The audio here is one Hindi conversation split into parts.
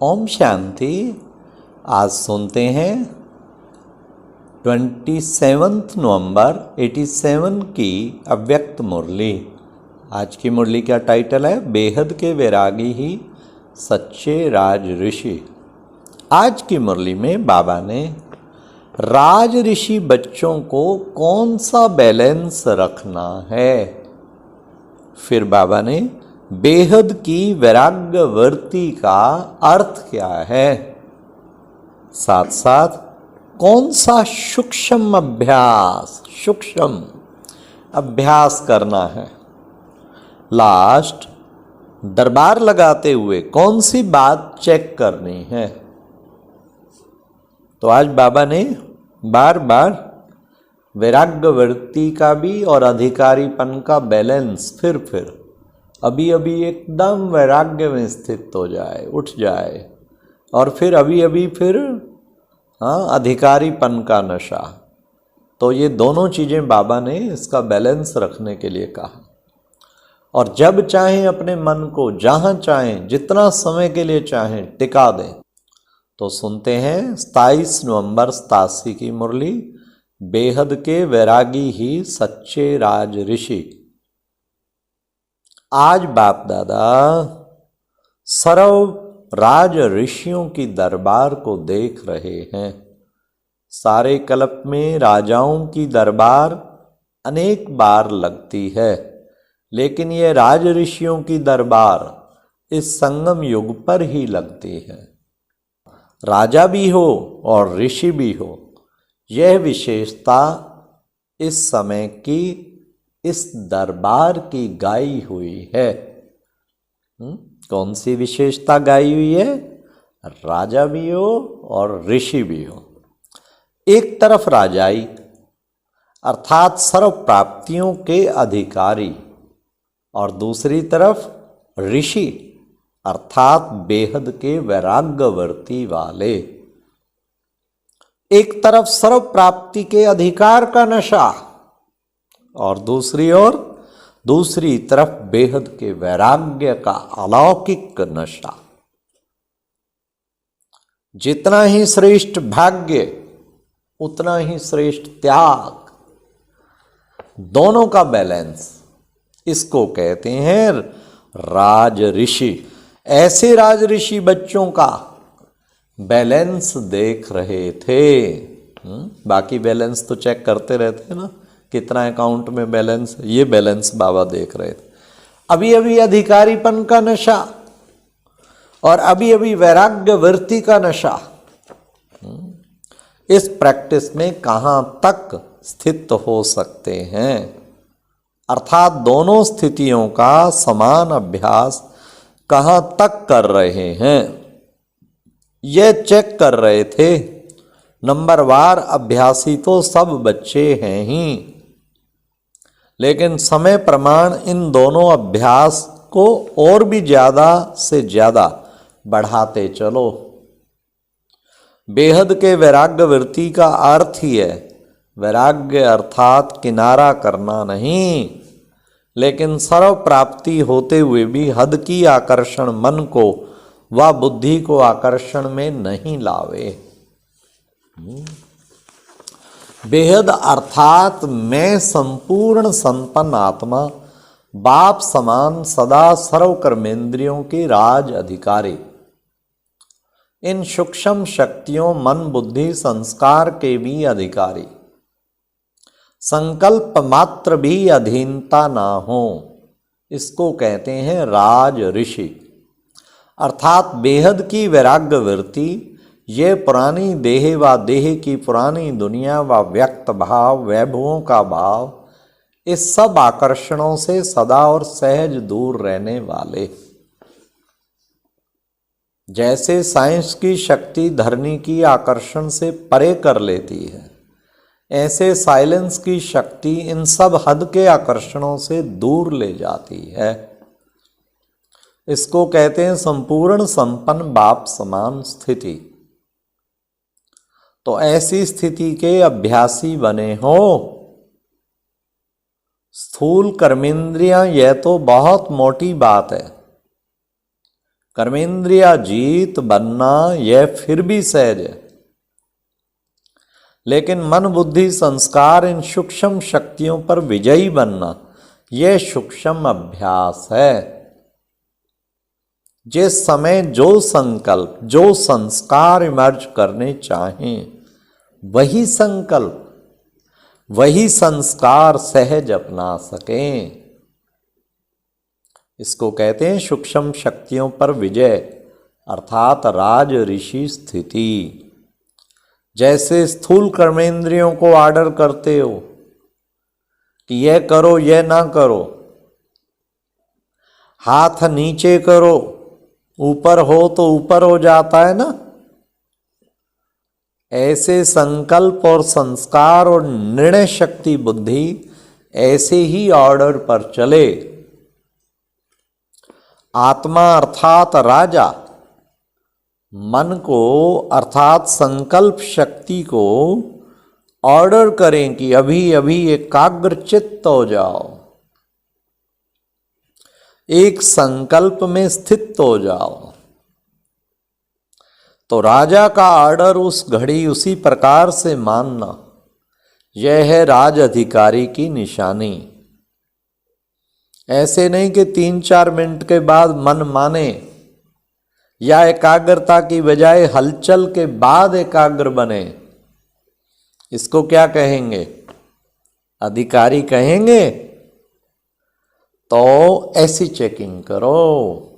ओम शांति। आज सुनते हैं 27 नवंबर 87 की अव्यक्त मुरली। आज की मुरली का टाइटल है बेहद के वैरागी ही सच्चे राज ऋषि। आज की मुरली में बाबा ने राज ऋषि बच्चों को कौन सा बैलेंस रखना है, फिर बाबा ने बेहद की वैराग्य वृत्ति का अर्थ क्या है, साथ साथ कौन सा सूक्ष्म अभ्यास करना है, लास्ट दरबार लगाते हुए कौन सी बात चेक करनी है। तो आज बाबा ने बार बार वैराग्य वृत्ति का भी और अधिकारीपन का बैलेंस फिर अभी एकदम वैराग्य में स्थित हो जाए, उठ जाए, और फिर अभी अधिकारीपन का नशा। तो ये दोनों चीज़ें बाबा ने इसका बैलेंस रखने के लिए कहा। और जब चाहें अपने मन को जहाँ चाहें जितना समय के लिए चाहें टिका दें। तो सुनते हैं 27 नवंबर 87 की मुरली, बेहद के वैरागी ही सच्चे राज ऋषि। आज बाप दादा सर्व राज ऋषियों की दरबार को देख रहे हैं। सारे कल्प में राजाओं की दरबार अनेक बार लगती है, लेकिन ये राज ऋषियों की दरबार इस संगम युग पर ही लगती है। राजा भी हो और ऋषि भी हो, यह विशेषता इस समय की इस दरबार की गाई हुई है। कौन सी विशेषता गाई हुई है? राजा भी हो और ऋषि भी हो। एक तरफ राजाई अर्थात सर्व प्राप्तियों के अधिकारी, और दूसरी तरफ ऋषि अर्थात बेहद के वैराग्यवर्ती वाले। एक तरफ सर्व प्राप्ति के अधिकार का नशा, और दूसरी तरफ बेहद के वैराग्य का अलौकिक नशा। जितना ही श्रेष्ठ भाग्य उतना ही श्रेष्ठ त्याग, दोनों का बैलेंस, इसको कहते हैं राज ऋषि। ऐसे राज ऋषि बच्चों का बैलेंस देख रहे थे। बाकी बैलेंस तो चेक करते रहते हैं ना, कितना अकाउंट में बैलेंस, ये बैलेंस बाबा देख रहे थे। अभी अधिकारीपन का नशा और अभी वैराग्य वृत्ति का नशा। इस प्रैक्टिस में कहाँ तक स्थित हो सकते हैं, अर्थात दोनों स्थितियों का समान अभ्यास कहाँ तक कर रहे हैं, यह चेक कर रहे थे। नंबरवार अभ्यासी तो सब बच्चे हैं ही, लेकिन समय प्रमाण इन दोनों अभ्यास को और भी ज़्यादा से ज़्यादा बढ़ाते चलो। बेहद के वैराग्य वृत्ति का अर्थ ही है वैराग्य अर्थात किनारा करना नहीं, लेकिन सर्व प्राप्ति होते हुए भी हद की आकर्षण मन को व बुद्धि को आकर्षण में नहीं लावे। बेहद अर्थात मैं संपूर्ण संपन्न आत्मा, बाप समान सदा सर्व कर्मेंद्रियों के राज अधिकारी, इन सूक्ष्म शक्तियों मन बुद्धि संस्कार के भी अधिकारी, संकल्प मात्र भी अधीनता ना हो, इसको कहते हैं राज ऋषि। अर्थात बेहद की वैराग्य वृत्ति, ये पुरानी देह व देह की पुरानी दुनिया व व्यक्त भाव वैभवों का भाव, इस सब आकर्षणों से सदा और सहज दूर रहने वाले। जैसे साइंस की शक्ति धरनी की आकर्षण से परे कर लेती है, ऐसे साइलेंस की शक्ति इन सब हद के आकर्षणों से दूर ले जाती है। इसको कहते हैं संपूर्ण संपन्न बाप समान स्थिति। तो ऐसी स्थिति के अभ्यासी बने हो। स्थूल कर्मेंद्रियां यह तो बहुत मोटी बात है, कर्मेंद्रिया जीत बनना यह फिर भी सहज है, लेकिन मन बुद्धि संस्कार इन सूक्ष्म शक्तियों पर विजयी बनना यह सूक्ष्म अभ्यास है। जिस समय जो संकल्प जो संस्कार इमर्ज करने चाहें, वही संकल्प वही संस्कार सहज अपना सकें, इसको कहते हैं सूक्ष्म शक्तियों पर विजय अर्थात राज ऋषि स्थिति। जैसे स्थूल कर्मेंद्रियों को ऑर्डर करते हो कि यह करो यह ना करो, हाथ नीचे करो, ऊपर हो तो ऊपर हो जाता है ना, ऐसे संकल्प और संस्कार और निर्णय शक्ति बुद्धि ऐसे ही ऑर्डर पर चले। आत्मा अर्थात राजा मन को अर्थात संकल्प शक्ति को ऑर्डर करें कि अभी अभी एकाग्र चित्त हो जाओ, एक संकल्प में स्थित हो जाओ। तो राजा का ऑर्डर उस घड़ी उसी प्रकार से मानना, यह है राज अधिकारी की निशानी। ऐसे नहीं कि 3-4 मिनट के बाद मन माने, या एकाग्रता की बजाय हलचल के बाद एकाग्र बने, इसको क्या कहेंगे? अधिकारी कहेंगे। तो ऐसी चेकिंग करो,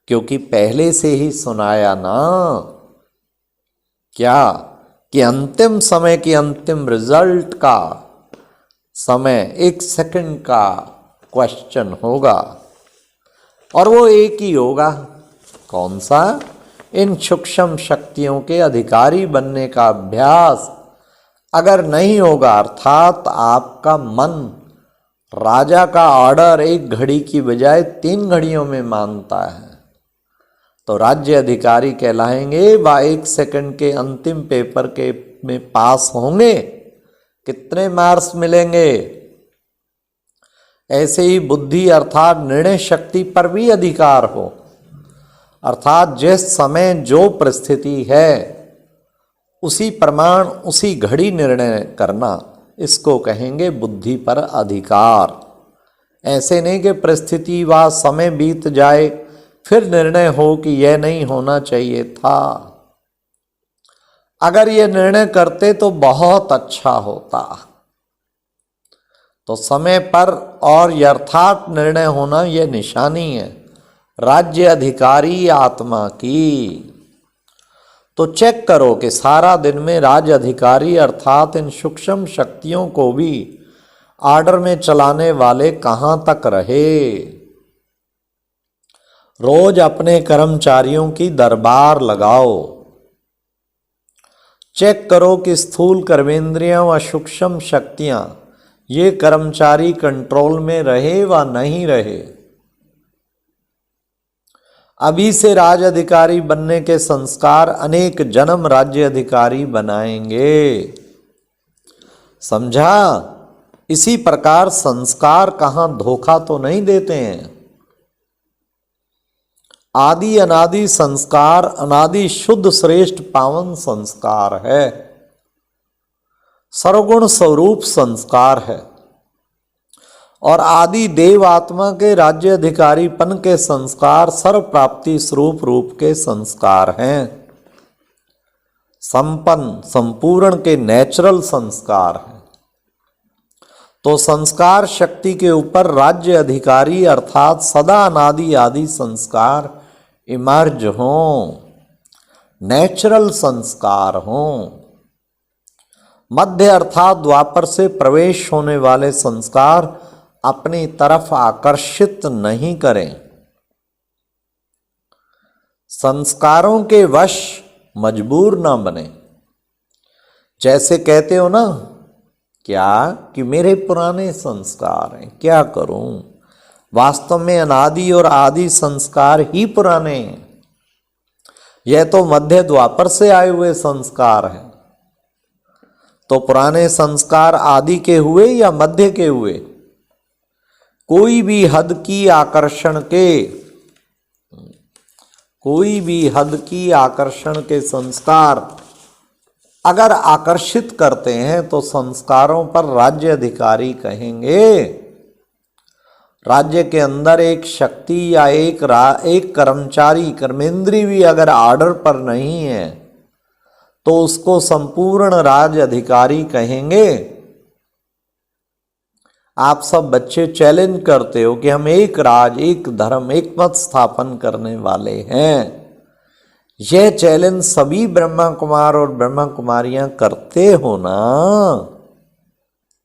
क्योंकि पहले से ही सुनाया ना क्या कि अंतिम समय की अंतिम रिजल्ट का समय 1 सेकंड का क्वेश्चन होगा, और वो एक ही होगा। कौन सा? इन सूक्ष्म शक्तियों के अधिकारी बनने का अभ्यास अगर नहीं होगा, अर्थात आपका मन राजा का ऑर्डर 1 घड़ी की बजाय 3 घड़ियों में मानता है, तो राज्य अधिकारी कहलाएंगे। व 1 सेकंड के अंतिम पेपर के में पास होंगे, कितने मार्क्स मिलेंगे? ऐसे ही बुद्धि अर्थात निर्णय शक्ति पर भी अधिकार हो, अर्थात जिस समय जो परिस्थिति है उसी प्रमाण उसी घड़ी निर्णय करना, इसको कहेंगे बुद्धि पर अधिकार। ऐसे नहीं कि परिस्थिति व समय बीत जाए फिर निर्णय हो कि यह नहीं होना चाहिए था। अगर यह निर्णय करते तो बहुत अच्छा होता। तो समय पर और यथार्थ निर्णय होना यह निशानी है राज्य अधिकारी आत्मा की। तो चेक करो कि सारा दिन में राज्य अधिकारी अर्थात इन सूक्ष्म शक्तियों को भी ऑर्डर में चलाने वाले कहां तक रहे। रोज अपने कर्मचारियों की दरबार लगाओ, चेक करो कि स्थूल कर्मेंद्रियां व सूक्ष्म शक्तियां ये कर्मचारी कंट्रोल में रहे व नहीं रहे। अभी से राज्य अधिकारी बनने के संस्कार अनेक जन्म राज्य अधिकारी बनाएंगे, समझा? इसी प्रकार संस्कार कहां धोखा तो नहीं देते हैं। आदि अनादि संस्कार अनादि शुद्ध श्रेष्ठ पावन संस्कार है, सर्वगुण स्वरूप संस्कार है, और आदि देव आत्मा के राज्य अधिकारीपन के संस्कार सर्व प्राप्ति स्वरूप रूप के संस्कार हैं, संपन्न संपूर्ण के नेचुरल संस्कार हैं। तो संस्कार शक्ति के ऊपर राज्य अधिकारी अर्थात सदा अनादि आदि संस्कार इमर्ज हों, नेचुरल संस्कार हों। मध्य अर्थात द्वापर से प्रवेश होने वाले संस्कार अपनी तरफ आकर्षित नहीं करें। संस्कारों के वश मजबूर ना बने। जैसे कहते हो ना क्या कि मेरे पुराने संस्कार हैं, क्या करूं? वास्तव में अनादि और आदि संस्कार ही पुराने हैं। यह तो मध्य द्वापर से आए हुए संस्कार हैं। तो पुराने संस्कार आदि के हुए या मध्य के हुए? कोई भी हद की आकर्षण के कोई भी हद की आकर्षण के संस्कार अगर आकर्षित करते हैं तो संस्कारों पर राज्य अधिकारी कहेंगे। राज्य के अंदर एक शक्ति या एक कर्मचारी कर्मेंद्री भी अगर आर्डर पर नहीं है तो उसको संपूर्ण राज्य अधिकारी कहेंगे। आप सब बच्चे चैलेंज करते हो कि हम एक राज, एक धर्म, एक मत स्थापन करने वाले हैं। यह चैलेंज सभी ब्रह्मा कुमार और ब्रह्मा कुमारियां करते हो ना?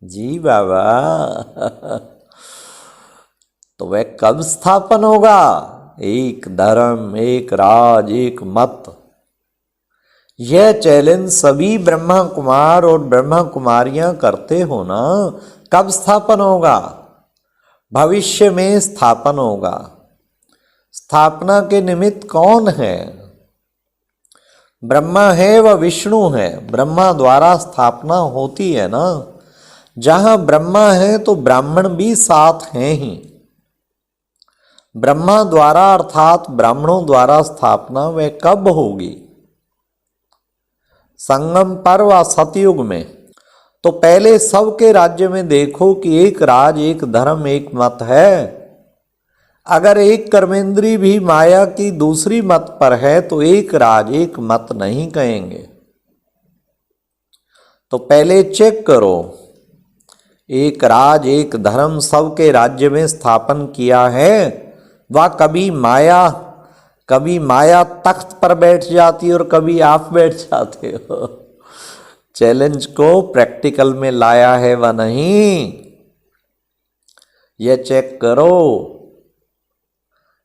जी बाबा। तो वह कब स्थापन होगा? एक धर्म, एक राज, एक मत। यह चैलेंज सभी ब्रह्मा कुमार और ब्रह्मा कुमारियां करते हो ना? कब स्थापन होगा? भविष्य में स्थापन होगा। स्थापना के निमित्त कौन है? ब्रह्मा है व विष्णु है। ब्रह्मा द्वारा स्थापना होती है ना। जहां ब्रह्मा है तो ब्राह्मण भी साथ हैं ही। ब्रह्मा द्वारा अर्थात ब्राह्मणों द्वारा स्थापना वह कब होगी? संगम पर्व व सतयुग में। तो पहले सबके राज्य में देखो कि एक राज, एक धर्म, एक मत है। अगर एक कर्मेंद्री भी माया की दूसरी मत पर है तो एक राज, एक मत नहीं कहेंगे। तो पहले चेक करो, एक राज, एक धर्म सबके राज्य में स्थापन किया है व कभी माया तख्त पर बैठ जाती और कभी आप बैठ जाते हो। चैलेंज को प्रैक्टिकल में लाया है व नहीं, यह चेक करो।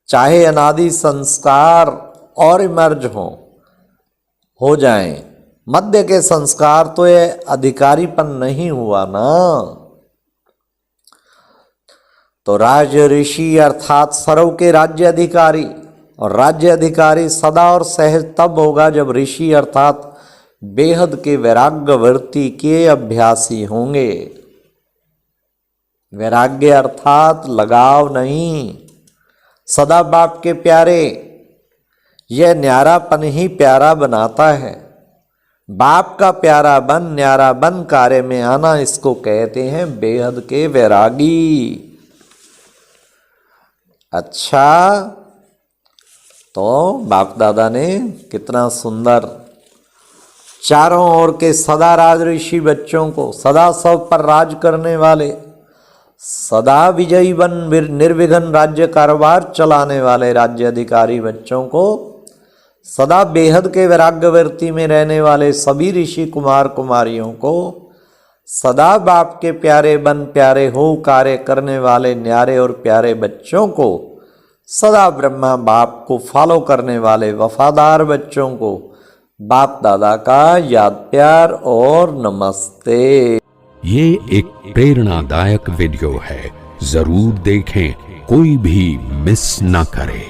चाहे अनादि संस्कार और इमर्ज हो जाएं, मध्य के संस्कार तो ये अधिकारीपन नहीं हुआ ना। तो राज्य ऋषि अर्थात सर्व के राज्य अधिकारी, और राज्य अधिकारी सदा और सहज तब होगा जब ऋषि अर्थात बेहद के वैराग्य वृत्ति के अभ्यासी होंगे। वैराग्य अर्थात लगाव नहीं, सदा बाप के प्यारे। यह न्यारापन ही प्यारा बनाता है। बाप का प्यारा बन, न्यारा बन कार्य में आना, इसको कहते हैं बेहद के वैरागी। अच्छा, तो बाप दादा ने कितना सुंदर चारों ओर के सदा राज ऋषि बच्चों को, सदा सब पर राज करने वाले, सदा विजयी बन निर्विघ्न राज्य कारोबार चलाने वाले राज्य अधिकारी बच्चों को, सदा बेहद के वैराग्यवृत्ति में रहने वाले सभी ऋषि कुमार कुमारियों को, सदा बाप के प्यारे बन प्यारे हो कार्य करने वाले न्यारे और प्यारे बच्चों को, सदा ब्रह्मा बाप को फॉलो करने वाले वफादार बच्चों को बाप दादा का याद प्यार और नमस्ते। ये एक प्रेरणादायक वीडियो है, जरूर देखें, कोई भी मिस ना करे।